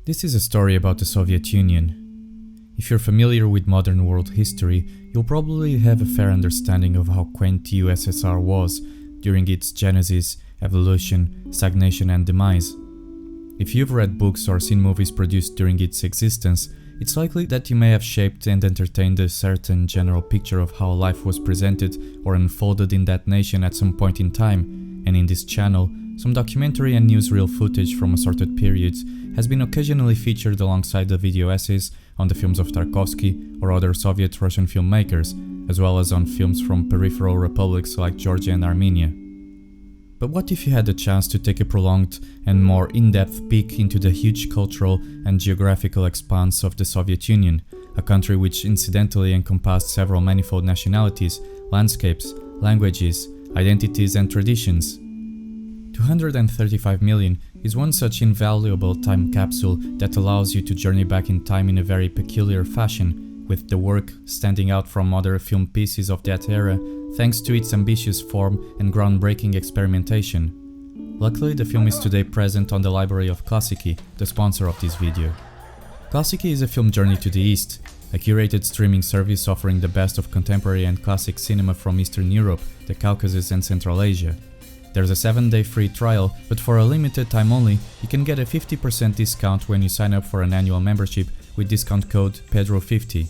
This is a story about the Soviet Union. If you're familiar with modern world history, you'll probably have a fair understanding of how quaint the USSR was during its genesis, evolution, stagnation and demise. If you've read books or seen movies produced during its existence, it's likely that you may have shaped and entertained a certain general picture of how life was presented or unfolded in that nation at some point in time, and in this channel, some documentary and newsreel footage from assorted periods has been occasionally featured alongside the video essays on the films of Tarkovsky or other Soviet-Russian filmmakers, as well as on films from peripheral republics like Georgia and Armenia. But what if you had the chance to take a prolonged and more in-depth peek into the huge cultural and geographical expanse of the Soviet Union, a country which incidentally encompassed several manifold nationalities, landscapes, languages, identities and traditions? 235 million is one such invaluable time capsule that allows you to journey back in time in a very peculiar fashion, with the work standing out from other film pieces of that era thanks to its ambitious form and groundbreaking experimentation. Luckily, the film is today present on the library of Klassiki, the sponsor of this video. Klassiki is a film journey to the East, a curated streaming service offering the best of contemporary and classic cinema from Eastern Europe, the Caucasus and Central Asia. There's a 7-day free trial, but for a limited time only, you can get a 50% discount when you sign up for an annual membership with discount code PEDRO50.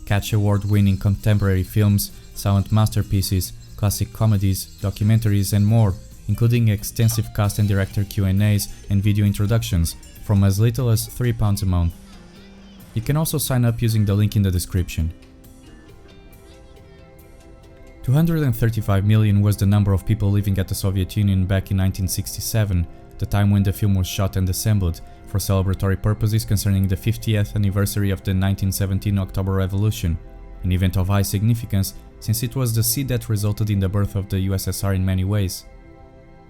Catch award-winning contemporary films, silent masterpieces, classic comedies, documentaries and more, including extensive cast and director Q&As and video introductions, from as little as £3 a month. You can also sign up using the link in the description. 235 million was the number of people living at the Soviet Union back in 1967, the time when the film was shot and assembled, for celebratory purposes concerning the 50th anniversary of the 1917 October Revolution, an event of high significance since it was the seed that resulted in the birth of the USSR in many ways.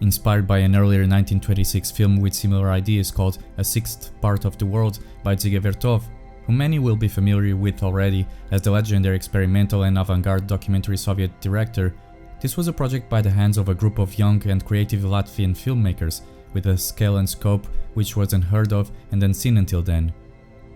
Inspired by an earlier 1926 film with similar ideas called A Sixth Part of the World by Dziga Vertov, who many will be familiar with already as the legendary experimental and avant-garde documentary Soviet director, this was a project by the hands of a group of young and creative Latvian filmmakers with a scale and scope which was unheard of and unseen until then.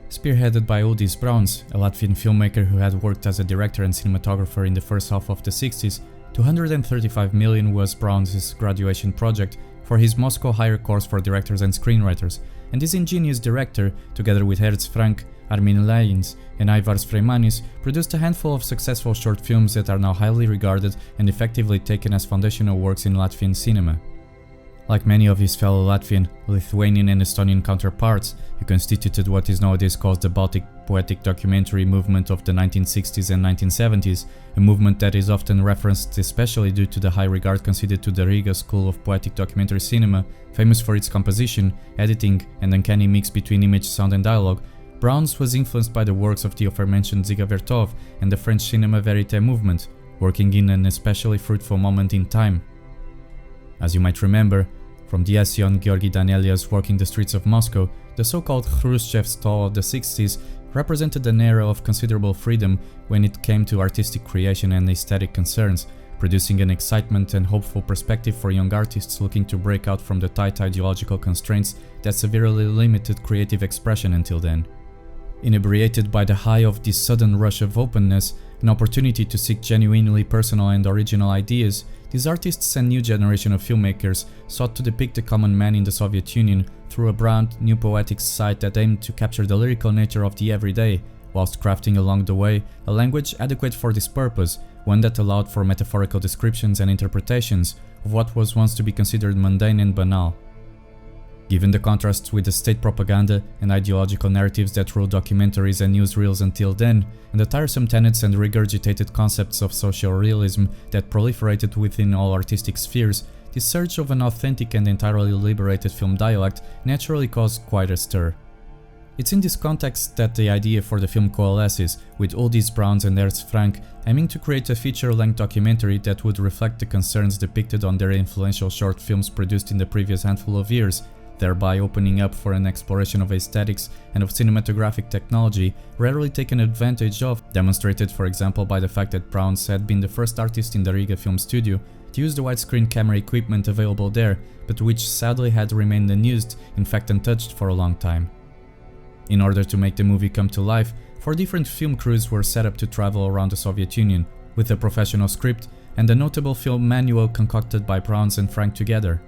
Spearheaded by Uldis Brauns, a Latvian filmmaker who had worked as a director and cinematographer in the first half of the 60s, 235 million was Brauns' graduation project for his Moscow Higher Course for Directors and Screenwriters, and this ingenious director, together with Herz Frank, Armin Leins and Aivars Freimanis, produced a handful of successful short films that are now highly regarded and effectively taken as foundational works in Latvian cinema. Like many of his fellow Latvian, Lithuanian and Estonian counterparts, he constituted what is nowadays called the Baltic Poetic documentary movement of the 1960s and 1970s, a movement that is often referenced especially due to the high regard conceded to the Riga School of Poetic Documentary Cinema, famous for its composition, editing and uncanny mix between image, sound and dialogue. Brauns was influenced by the works of the aforementioned Dziga Vertov and the French cinema verite movement, working in an especially fruitful moment in time. As you might remember, from the essay on Georgy Danelia's work in the streets of Moscow, the so-called Khrushchev stall of the 60s represented an era of considerable freedom when it came to artistic creation and aesthetic concerns, producing an excitement and hopeful perspective for young artists looking to break out from the tight ideological constraints that severely limited creative expression until then. Inebriated by the high of this sudden rush of openness, an opportunity to seek genuinely personal and original ideas, these artists and new generation of filmmakers sought to depict the common man in the Soviet Union through a brand new poetic site that aimed to capture the lyrical nature of the everyday, whilst crafting along the way a language adequate for this purpose, one that allowed for metaphorical descriptions and interpretations of what was once to be considered mundane and banal. Given the contrasts with the state propaganda and ideological narratives that ruled documentaries and newsreels until then, and the tiresome tenets and regurgitated concepts of social realism that proliferated within all artistic spheres, this surge of an authentic and entirely liberated film dialect naturally caused quite a stir. It's in this context that the idea for the film coalesces, with Uldis Brauns and Ernst Frank aiming to create a feature-length documentary that would reflect the concerns depicted on their influential short films produced in the previous handful of years, thereby opening up for an exploration of aesthetics and of cinematographic technology rarely taken advantage of, demonstrated for example by the fact that Brauns had been the first artist in the Riga film studio to use the widescreen camera equipment available there, but which sadly had remained unused, in fact untouched for a long time. In order to make the movie come to life, 4 different film crews were set up to travel around the Soviet Union, with a professional script and a notable film manual concocted by Browns and Frank together.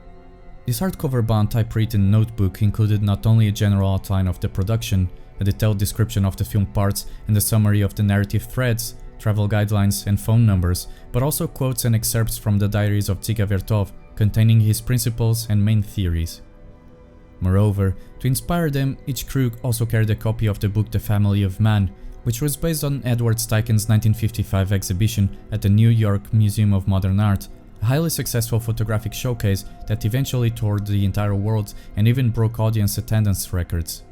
This hardcover-bound typewritten notebook included not only a general outline of the production, a detailed description of the film parts and a summary of the narrative threads, travel guidelines and phone numbers, but also quotes and excerpts from the diaries of Dziga Vertov containing his principles and main theories. Moreover, to inspire them, each crew also carried a copy of the book The Family of Man, which was based on Edward Steichen's 1955 exhibition at the New York Museum of Modern Art, a highly successful photographic showcase that eventually toured the entire world and even broke audience attendance records.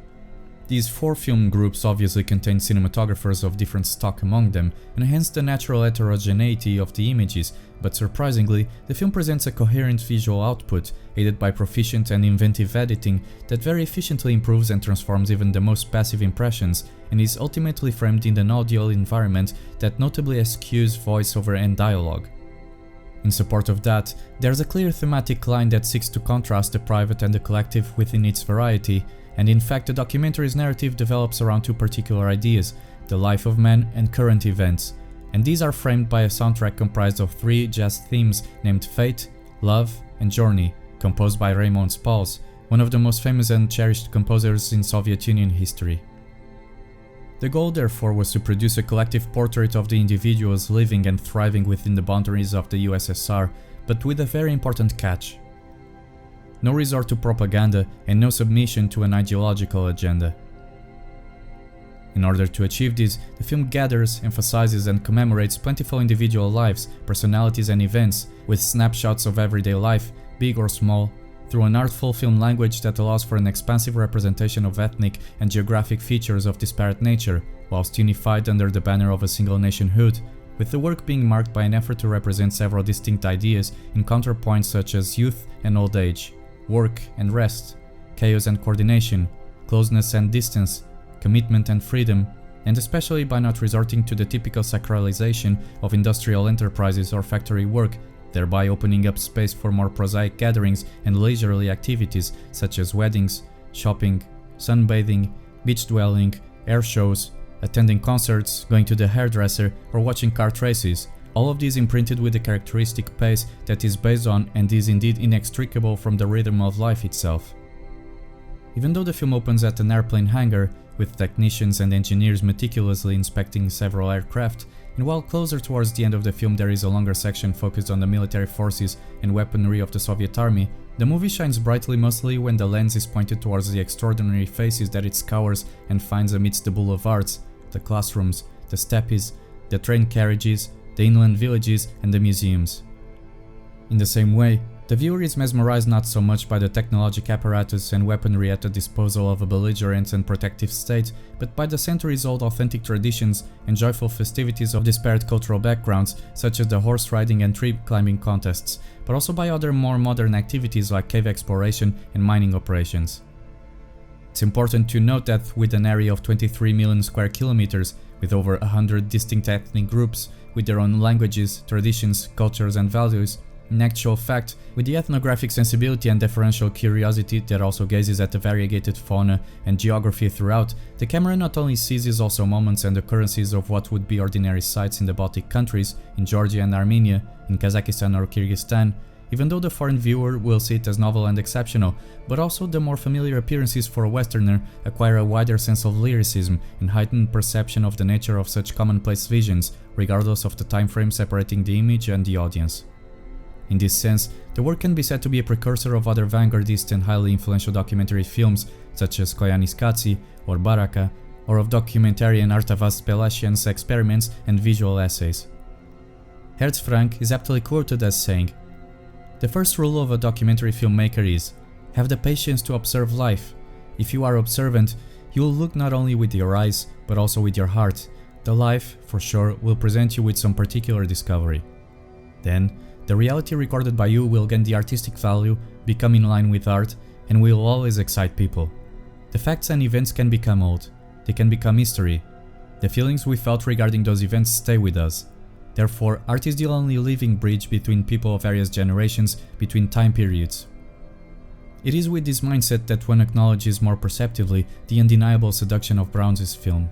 These 4 film groups obviously contained cinematographers of different stock among them, and hence the natural heterogeneity of the images, but surprisingly, the film presents a coherent visual output, aided by proficient and inventive editing that very efficiently improves and transforms even the most passive impressions, and is ultimately framed in an audio environment that notably eschews voiceover and dialogue. In support of that, there's a clear thematic line that seeks to contrast the private and the collective within its variety, and in fact the documentary's narrative develops around 2 particular ideas, the life of man and current events, and these are framed by a soundtrack comprised of 3 jazz themes named Fate, Love and Journey, composed by Raymond Spals, one of the most famous and cherished composers in Soviet Union history. The goal therefore was to produce a collective portrait of the individuals living and thriving within the boundaries of the USSR, but with a very important catch. No resort to propaganda and no submission to an ideological agenda. In order to achieve this, the film gathers, emphasizes and commemorates plentiful individual lives, personalities and events, with snapshots of everyday life, big or small, through an artful film language that allows for an expansive representation of ethnic and geographic features of disparate nature, whilst unified under the banner of a single nationhood, with the work being marked by an effort to represent several distinct ideas in counterpoints such as youth and old age, work and rest, chaos and coordination, closeness and distance, commitment and freedom, and especially by not resorting to the typical sacralization of industrial enterprises or factory work, thereby opening up space for more prosaic gatherings and leisurely activities such as weddings, shopping, sunbathing, beach dwelling, air shows, attending concerts, going to the hairdresser, or watching kart races, all of these imprinted with the characteristic pace that is based on and is indeed inextricable from the rhythm of life itself. Even though the film opens at an airplane hangar, with technicians and engineers meticulously inspecting several aircraft, and while closer towards the end of the film there is a longer section focused on the military forces and weaponry of the Soviet army, the movie shines brightly mostly when the lens is pointed towards the extraordinary faces that it scours and finds amidst the boulevards, the classrooms, the stepes, the train carriages, the inland villages and the museums. In the same way, the viewer is mesmerized not so much by the technologic apparatus and weaponry at the disposal of a belligerent and protective state, but by the centuries-old authentic traditions and joyful festivities of disparate cultural backgrounds, such as the horse riding and tree climbing contests, but also by other more modern activities like cave exploration and mining operations. It's important to note that with an area of 23 million square kilometers, with over 100 distinct ethnic groups, with their own languages, traditions, cultures and values, in actual fact, with the ethnographic sensibility and deferential curiosity that also gazes at the variegated fauna and geography throughout, the camera not only seizes also moments and occurrences of what would be ordinary sights in the Baltic countries, in Georgia and Armenia, in Kazakhstan or Kyrgyzstan, even though the foreign viewer will see it as novel and exceptional, but also the more familiar appearances for a Westerner acquire a wider sense of lyricism and heightened perception of the nature of such commonplace visions, regardless of the time frame separating the image and the audience. In this sense, the work can be said to be a precursor of other vanguardist and highly influential documentary films such as Koyaanisqatsi or Baraka, or of documentarian Artavas Pelashian's experiments and visual essays. Hertz Frank is aptly quoted as saying, "The first rule of a documentary filmmaker is, have the patience to observe life. If you are observant, you will look not only with your eyes, but also with your heart. The life, for sure, will present you with some particular discovery. Then, the reality recorded by you will gain the artistic value, become in line with art, and will always excite people. The facts and events can become old. They can become history. The feelings we felt regarding those events stay with us. Therefore, art is the only living bridge between people of various generations, between time periods. It is with this mindset that one acknowledges more perceptively the undeniable seduction of Brown's film.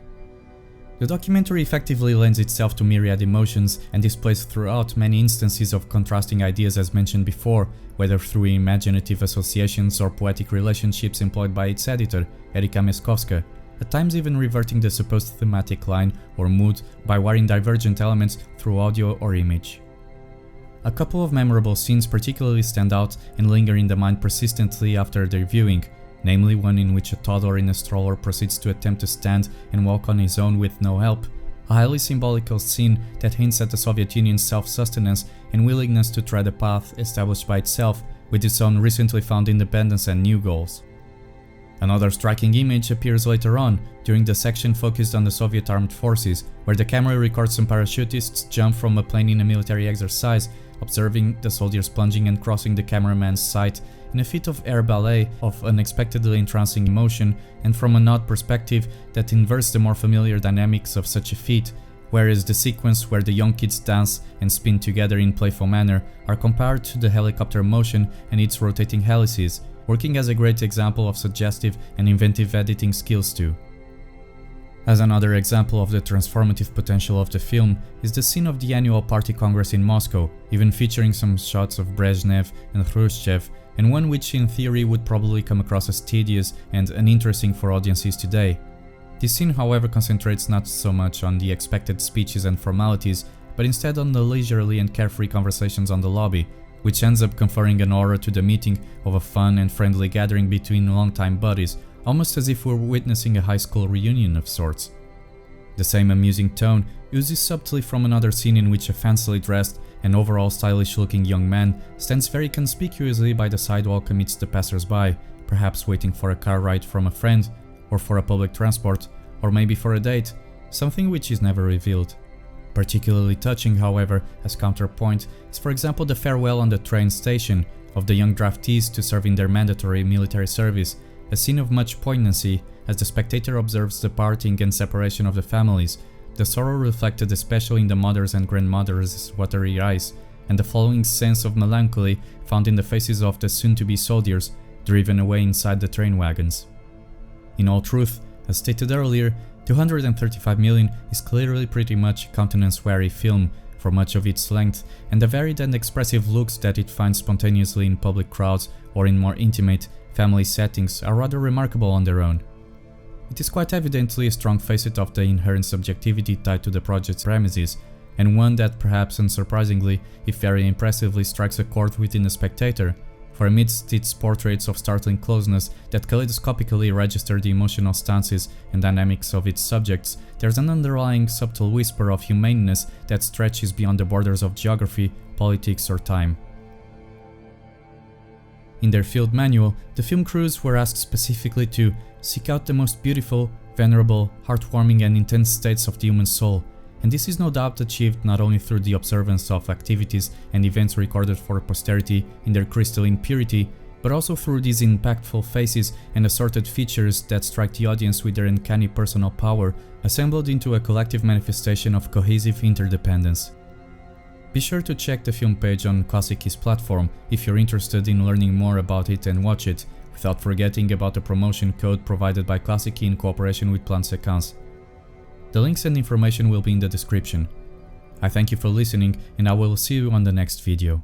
The documentary effectively lends itself to myriad emotions and displays throughout many instances of contrasting ideas as mentioned before, whether through imaginative associations or poetic relationships employed by its editor, Erika Meskowska, at times even reverting the supposed thematic line or mood by wiring divergent elements through audio or image. A couple of memorable scenes particularly stand out and linger in the mind persistently after their viewing, namely one in which a toddler in a stroller proceeds to attempt to stand and walk on his own with no help, a highly symbolical scene that hints at the Soviet Union's self-sustenance and willingness to tread a path established by itself with its own recently found independence and new goals. Another striking image appears later on, during the section focused on the Soviet armed forces, where the camera records some parachutists jump from a plane in a military exercise, observing the soldiers plunging and crossing the cameraman's sight in a feat of air ballet of unexpectedly entrancing emotion, and from an odd perspective that inverts the more familiar dynamics of such a feat, whereas the sequence where the young kids dance and spin together in playful manner are compared to the helicopter motion and its rotating helices, working as a great example of suggestive and inventive editing skills too. As another example of the transformative potential of the film is the scene of the annual Party Congress in Moscow, even featuring some shots of Brezhnev and Khrushchev, and one which in theory would probably come across as tedious and uninteresting for audiences today. This scene, however, concentrates not so much on the expected speeches and formalities, but instead on the leisurely and carefree conversations on the lobby, which ends up conferring an aura to the meeting of a fun and friendly gathering between longtime buddies, almost as if we're witnessing a high school reunion of sorts. The same amusing tone uses subtly from another scene in which a fancily dressed and overall stylish-looking young man stands very conspicuously by the sidewalk amidst the passers-by, perhaps waiting for a car ride from a friend, or for a public transport, or maybe for a date, something which is never revealed. Particularly touching, however, as counterpoint, is for example the farewell on the train station of the young draftees to serve in their mandatory military service, a scene of much poignancy as the spectator observes the parting and separation of the families, the sorrow reflected especially in the mothers' and grandmothers' watery eyes, and the following sense of melancholy found in the faces of the soon-to-be soldiers driven away inside the train wagons. In all truth, as stated earlier, 235 million is clearly pretty much a countenance-weary film for much of its length, and the varied and expressive looks that it finds spontaneously in public crowds or in more intimate, family settings are rather remarkable on their own. It is quite evidently a strong facet of the inherent subjectivity tied to the project's premises, and one that perhaps unsurprisingly, if very impressively, strikes a chord within the spectator, for amidst its portraits of startling closeness that kaleidoscopically register the emotional stances and dynamics of its subjects, there's an underlying subtle whisper of humaneness that stretches beyond the borders of geography, politics or time. In their field manual, the film crews were asked specifically to seek out the most beautiful, venerable, heartwarming and intense states of the human soul, and this is no doubt achieved not only through the observance of activities and events recorded for posterity in their crystalline purity, but also through these impactful faces and assorted features that strike the audience with their uncanny personal power, assembled into a collective manifestation of cohesive interdependence. Be sure to check the film page on Klassiki's platform if you're interested in learning more about it and watch it, without forgetting about the promotion code provided by Klassiki in cooperation with Plan-Séquence. The links and information will be in the description. I thank you for listening, and I will see you on the next video.